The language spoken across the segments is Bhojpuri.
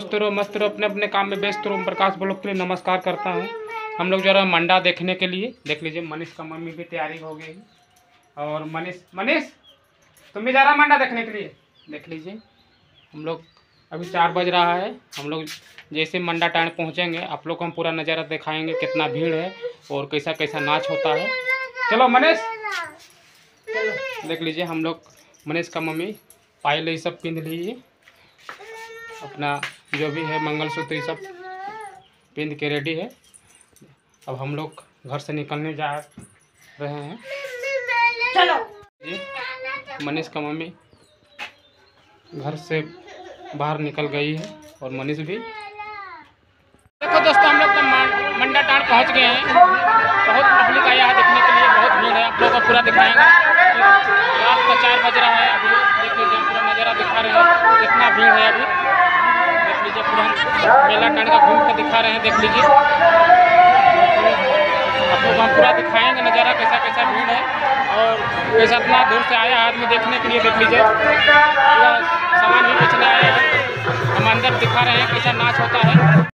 दोस्त रहो, मस्त रहो, अपने अपने काम में व्यस्त रहो। प्रकाश ब्लॉग के लिए नमस्कार करता हूँ। हम लोग जा रहे हैं मंडा देखने के लिए। देख लीजिए मनीष का मम्मी भी तैयारी हो गई और मनीष तुम भी जा रहा मंडा देखने के लिए। देख लीजिए हम लोग अभी 4 बज रहा है। हम लोग जैसे मंडा टाइम पहुँचेंगे आप लोग को हम पूरा नज़ारा दिखाएंगे, कितना भीड़ है और कैसा कैसा नाच होता है। चलो मनीष, देख लीजिए हम लोग मनीष का मम्मी पायल ये सब पिंध लीजिए, अपना जो भी है मंगलसूत्र ये सब पिंध के रेडी है। अब हम लोग घर से निकलने जा रहे हैं। चलो जी मनीष का मम्मी घर से बाहर निकल गई है और मनीष भी। देखो दोस्तों हम लोग तो मंडा टाण पहुंच गए हैं। बहुत पब्लिक आया है देखने के लिए, बहुत भीड़ है। आप लोगों को पूरा दिखाएंगे। रात का 4 बज रहा है अभी। देख लीजिए हम पूरा नज़ारा दिखा रहे हैं कितना भीड़ है अभी। देख लीजिए पूरा हम मेला टाण का घूम के दिखा रहे हैं। देख लीजिए आप लोग हम पूरा दिखाएंगे नज़ारा कैसा कैसा भीड़ है और कैसा इतना दूर से आया आदमी देखने के लिए। देख लीजिए पूरा सामान भी बेचने आया है। हम अंदर दिखा रहे हैं कैसा नाच होता है।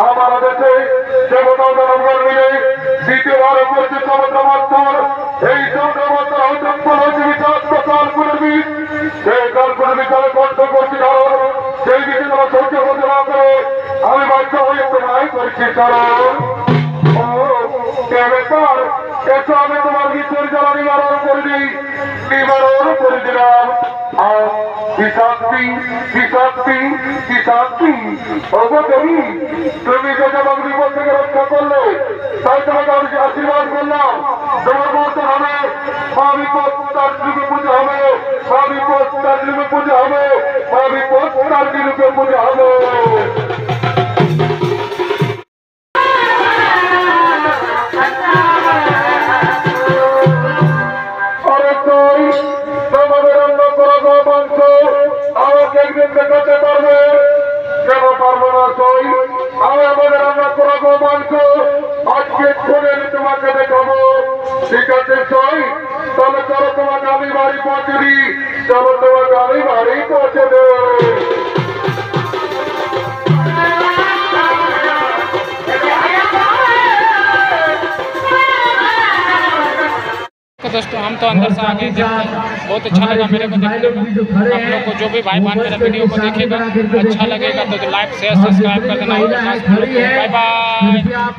আমার দেশে দেবতার নম্বর নিয়ে দ্বিতীয়বার উপস্থিত চন্দ্রমাত্রার এই চন্দ্রমাত্রা কালপুরবি সেই কালপুরের বিচারে কণ্ঠ করছি কারণ সেই বিষয়ে তারা সহ্য করতে না করে আমি বাধ্য হয়ে তোমায় করছি কারণ এসো আমি তোমার গীতের জ্বালা নিবারণ করে দিই, নিবারণ করে দিলাম। তুমি যে তোমাকে বিপদ থেকে রক্ষা করলে তাই তোমাকে আমি আশীর্বাদ করলাম। তোমার বলতে হবে মা বিপদ তার যুগে পুজো হবে, মা বিপদ তার যুগে পুজো হবে, মা বিপদ তার যুগে পুজো হবে। একদিন দেখাতে পারবে কেন পারবো না সই আমি আমাদের রান্না করা গো মাংস আজকে ফোনে তোমাকে দেখাবো ঠিক আছে সই তাহলে চলো তোমাকে আমি বাড়ি পৌঁছে দিই, চলো তোমাকে আমি বাড়ি পৌঁছে দেব। दोस्तों हम तो अंदर से आगे देखते हैं, बहुत अच्छा लगा मेरे को देखने में। आप लोग को जो भी भाई बहन मेरा वीडियो को देखेगा अच्छा लगेगा तो लाइक शेयर सब्सक्राइब कर देना। Bye by.